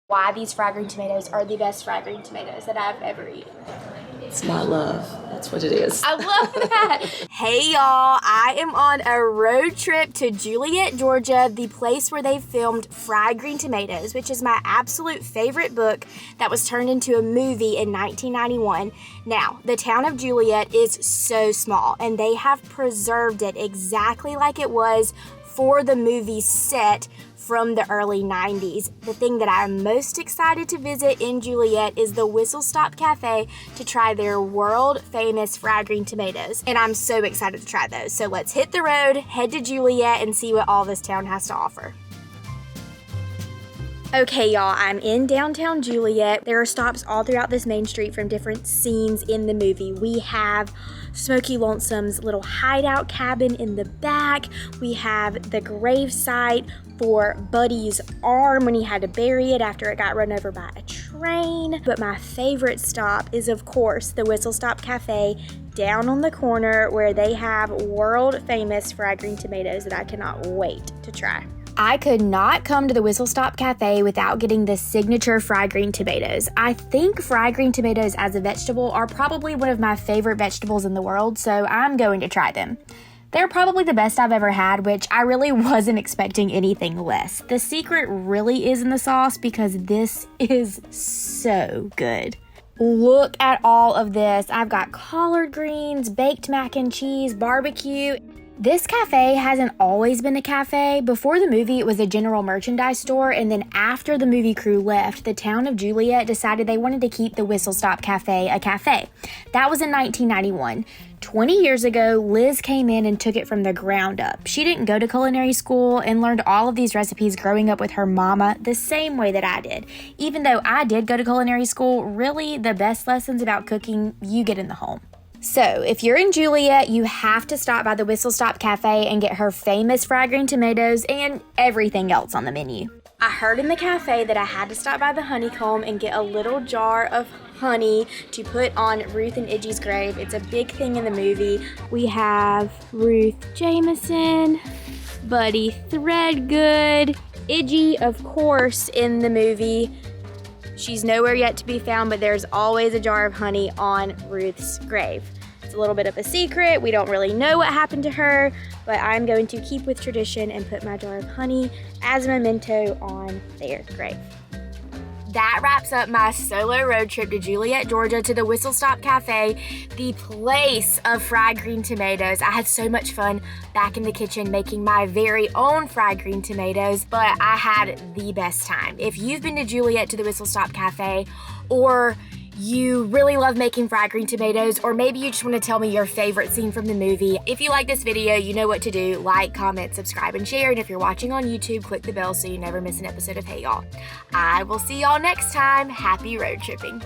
Why these fried green tomatoes are the best fried green tomatoes that I've ever eaten. It's my love. That's what it is. I love that. Hey y'all, I am on a road trip to Juliette, Georgia, the place where they filmed Fried Green Tomatoes, which is my absolute favorite book that was turned into a movie in 1991. Now, the town of Juliette is so small, and they have preserved it exactly like it was for the movie set from the early 90s. The thing that I'm most excited to visit in Juliette is the Whistle Stop Cafe to try their world famous fried green tomatoes. And I'm so excited to try those. So let's hit the road, head to Juliette, and see what all this town has to offer. Okay, y'all, I'm in downtown Juliette. There are stops all throughout this main street from different scenes in the movie. We have Smokey Lonesome's little hideout cabin in the back. We have the grave site for Buddy's arm when he had to bury it after it got run over by a train. But my favorite stop is, of course, the Whistle Stop Cafe down on the corner where they have world famous fried green tomatoes that I cannot wait to try. I could not come to the Whistle Stop Cafe without getting the signature fried green tomatoes. I think fried green tomatoes as a vegetable are probably one of my favorite vegetables in the world, so I'm going to try them. They're probably the best I've ever had, which I really wasn't expecting anything less. The secret really is in the sauce because this is so good. Look at all of this. I've got collard greens, baked mac and cheese, barbecue. This cafe hasn't always been a cafe. Before the movie, it was a general merchandise store, and then after the movie crew left, the town of Juliette decided they wanted to keep the Whistle Stop Cafe a cafe. That was in 1991. 20 years ago, Liz came in and took it from the ground up. She didn't go to culinary school and learned all of these recipes growing up with her mama the same way that I did. Even though I did go to culinary school, really the best lessons about cooking you get in the home. So, if you're in Juliette, you have to stop by the Whistle Stop Cafe and get her famous fried green tomatoes and everything else on the menu. I heard in the cafe that I had to stop by the honeycomb and get a little jar of honey to put on Ruth and Idgie's grave. It's a big thing in the movie. We have Ruth Jameson, Buddy Threadgood, Idgie, of course, in the movie. She's nowhere yet to be found, but there's always a jar of honey on Ruth's grave. It's a little bit of a secret. We don't really know what happened to her, but I'm going to keep with tradition and put my jar of honey as a memento on their grave. That wraps up my solo road trip to Juliette, Georgia, to the Whistle Stop Cafe, the place of fried green tomatoes. I had so much fun back in the kitchen making my very own fried green tomatoes, but I had the best time. If you've been to Juliette to the Whistle Stop Cafe, or you really love making fried green tomatoes, or maybe you just want to tell me your favorite scene from the movie. If you like this video, you know what to do. Like, comment, subscribe, and share. And if you're watching on YouTube, click the bell so you never miss an episode of Hey Y'all. I will see y'all next time. Happy road tripping.